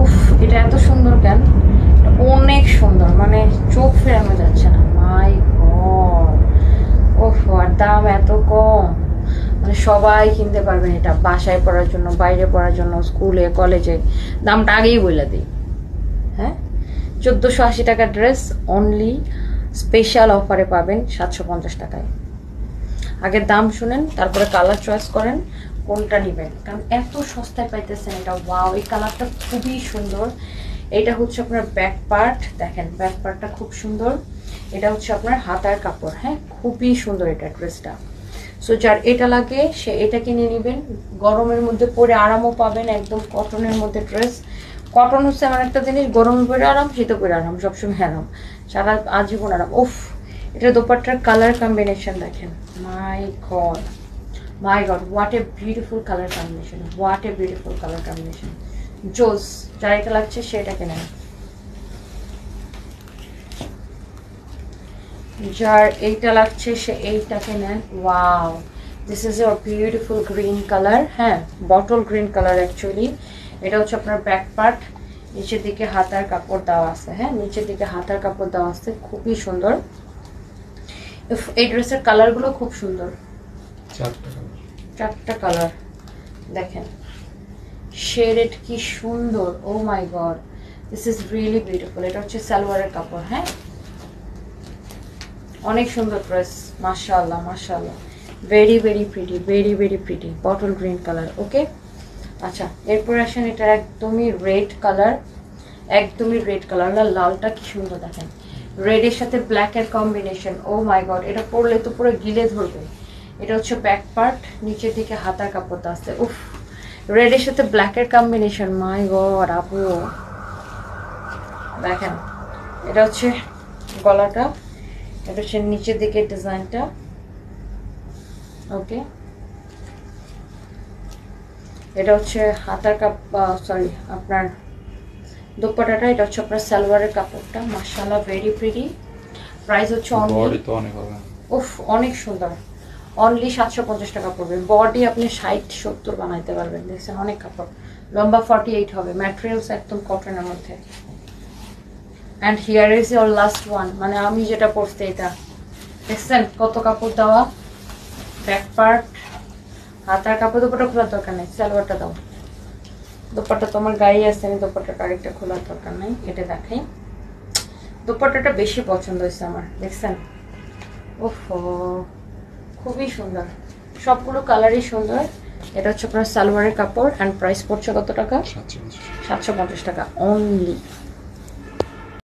উফ, এটা এত সুন্দর কেন, অনেক সুন্দর, মানে চোখ ফেরানো যাচ্ছে না। মাই গড, ওফ, আর দাম এত কম, মানে সবাই কিনতে পারবেন এটা, বাসায় পড়ার জন্য, বাইরে পড়ার জন্য, স্কুলে কলেজে। দামটা আগেই বলে দিই, হ্যাঁ, 1480 টাকা ড্রেস, অনলি স্পেশাল অফারে পাবেন 750 টাকায়। আগের দাম শুনেন, তারপরে কালার চয়েস করেন কোনটা নেবেন, কারণ এত সস্তায় পাইতেছেন এটা। ওয়াও, এই কালারটা খুবই সুন্দর। এটা হচ্ছে আপনার ব্যাক পার্ট, দেখেন ব্যাক পার্টটা খুব সুন্দর। এটা হচ্ছে আপনার হাতার কাপড়, হ্যাঁ, খুবই সুন্দর এটা ড্রেসটা। সো যার এটা লাগে সে এটা কিনে নেবেন, গরমের মধ্যে পরে আরামও পাবেন, একদম কটনের মধ্যে ড্রেস। কটন হচ্ছে এমন একটা জিনিস, গরমে পরে আরাম, শীতে পরে আরাম, সবসময় আরাম, সারা আজীবন আরাম। উফ, এটা দোপাট্টার কালার কম্বিনেশন দেখেন, my god, my god, what a beautiful colour combination, what a beautiful colour combination. জোস, যার এটা লাগছে সেটাকে নেন, যার এইটা লাগছে সে এইটাকে নেন। Wow, this is your beautiful green colour, হ্যাঁ, বটল গ্রিন কালার অ্যাকচুয়ালি। এটা হচ্ছে আপনার ব্যাক পার্ট, নিচের দিকে হাতার কাপড় দেওয়া আছে, হ্যাঁ, নিচের দিকে হাতার কাপড় দেওয়া আছে, খুবই সুন্দর। এই ড্রেসের কালারগুলো খুব সুন্দর, চারটা কালার দেখেন, শেডেড কি সুন্দর, oh my god, this is really beautiful. এটা হচ্ছে সালোয়ারের কাপড়, হ্যাঁ, অনেক সুন্দর ড্রেস, মাশাআল্লাহ মাশাআল্লাহ, very very pretty, very very pretty, bottle green colour. Okay, আচ্ছা, এরপর আসেন, এটা একদমই রেড কালার, একদমই রেড কালার, লালটা কি সুন্দর দেখেন, রেডের সাথে ব্ল্যাকের কম্বিনেশন, ও মাই গড, এটা পরলে তো পুরো গিলে ধরবে। এটা হচ্ছে ব্যাক পার্ট, নিচের দিকে হাতার কাপড় আছে, উফ, রেডের সাথে ব্ল্যাকের কম্বিনেশন, মাই গড আপু, দেখেন। এটা হচ্ছে গলাটা, এটা হচ্ছে নিচের দিকে ডিজাইনটা। ওকে, এটা হচ্ছে হাতার সরি আপনার দোপাট্টাটা, এটা হচ্ছে আপনার সালোয়ারের কাপড়টা, মাশাআল্লাহ ভেরি প্রিটি। প্রাইস হচ্ছে উফ, অনেক সুন্দর, অনলি 750 টাকা পড়বে। বডি আপনি 60-70 বানাইতে পারবেন, দেখছেন, অনেক কাপড়, লম্বা 48 হবে, ম্যাটেরিয়ালস একদম কটনের মধ্যে। And here is your last one, মানে আমি যেটা পরছি এটা দেখছেন কত কাপড় দেওয়া, ব্যাক পার্ট, হাতার কাপড়, দোপাট্টা খোলার দরকার নেই, সালোয়ারটা দাও, দোপাট্টা তোমার গায়ে আছে, আমি দোপাট্টাটা আরেকটা খোলার দরকার নেই, এটা দেখাই। দোপাট্টাটা বেশি পছন্দ হয়েছে আমার, দেখছেন, ওহো, খুবই সুন্দর, সবগুলো কালারই সুন্দর। এটা হচ্ছে আপনার সালোয়ারের কাপড়, অ্যান্ড প্রাইস পড়ছে কত টাকা? 750 টাকা অনলি।